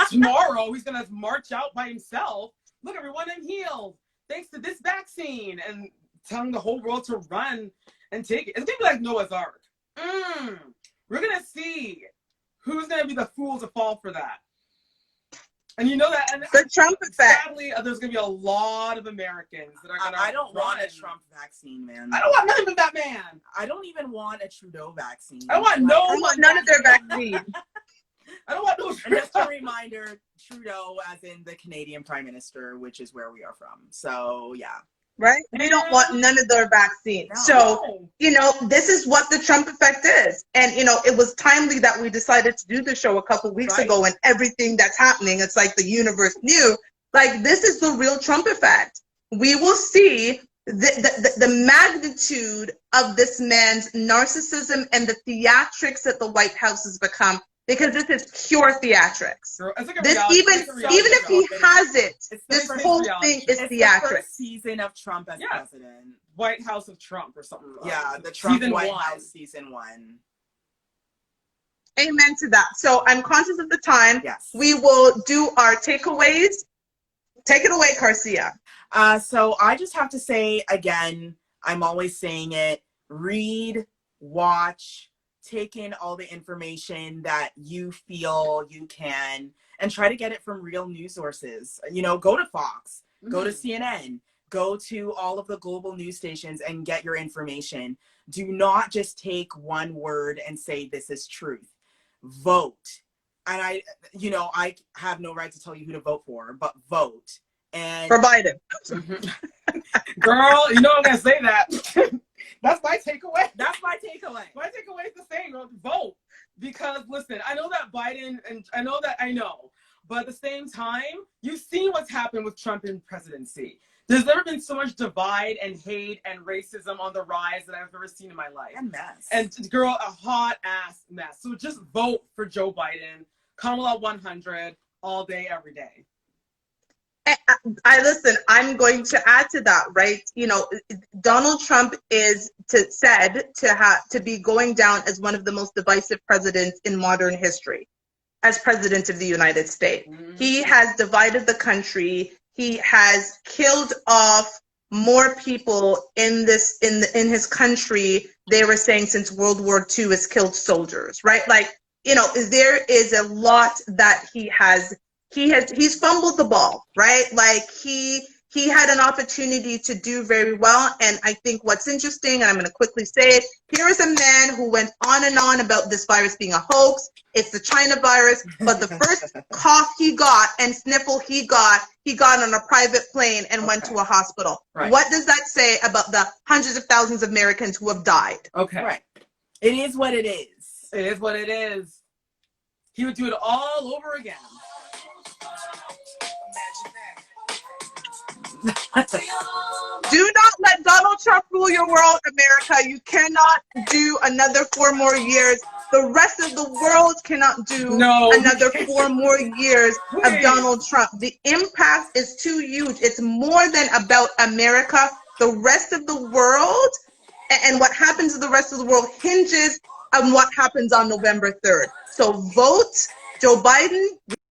tomorrow he's going to march out by himself. Look, everyone, I'm healed thanks to this vaccine, and telling the whole world to run and take it. It's going to be like Noah's Ark. We're going to see who's going to be the fool to fall for that. And you know that. And the Trump effect. Sadly, there's going to be a lot of Americans that are going to I don't want a Trump vaccine, man. I don't want nothing but that man. I don't even want a Trudeau vaccine. I want none of their vaccines. I don't want no. And just a reminder, Trudeau as in the Canadian Prime Minister, which is where we are from. So, yeah. Right? We don't want none of their vaccines. No. So, you know, this is what the Trump effect is. And, you know, it was timely that we decided to do the show a couple weeks ago, and everything that's happening, it's like the universe knew. Like, this is the real Trump effect. We will see the magnitude of this man's narcissism and the theatrics that the White House has become. Because this is pure theatrics. Even if he has it, this whole thing is theatrics. The first season of Trump as president. White House of Trump or something. Yeah, the Trump White House season 1. Amen to that. So I'm conscious of the time. Yes. We will do our takeaways. Take it away, Garcia. So I just have to say again, I'm always saying it, read, watch, take in all the information that you feel you can, and try to get it from real news sources. You know, go to Fox, go to CNN, go to all of the global news stations and get your information. Do not just take one word and say this is truth. Vote. And I have no right to tell you who to vote for, but vote. And for Biden. Girl, you know I'm gonna say that. That's my takeaway. That's my takeaway. My takeaway is the same. Vote. Because listen, I know that Biden, and I know, but at the same time, you've seen what's happened with Trump in presidency. There's never been so much divide and hate and racism on the rise that I've ever seen in my life. And mess. And girl, a hot ass mess. So just vote for Joe Biden. Kamala 100 all day, every day. Listen, I'm going to add to that, right? You know, Donald Trump is said to be going down as one of the most divisive presidents in modern history as president of the United States. He has divided the country. He has killed off more people in his country. They were saying since World War II has killed soldiers, right? Like, you know, there is a lot that he's fumbled the ball, right? Like he had an opportunity to do very well. And I think what's interesting, and I'm going to quickly say it, here is a man who went on and on about this virus being a hoax. It's the China virus, but the first cough he got and sniffle he got on a private plane and went to a hospital. Right. What does that say about the hundreds of thousands of Americans who have died? Okay. Right. It is what it is. It is what it is. He would do it all over again. Do not let Donald Trump rule your world, America. You cannot do another 4 more years. The rest of the world cannot do another 4 more years of Donald Trump. The impact is too huge. It's more than about America. The rest of the world and what happens to the rest of the world hinges on what happens on November 3rd. So vote Joe Biden.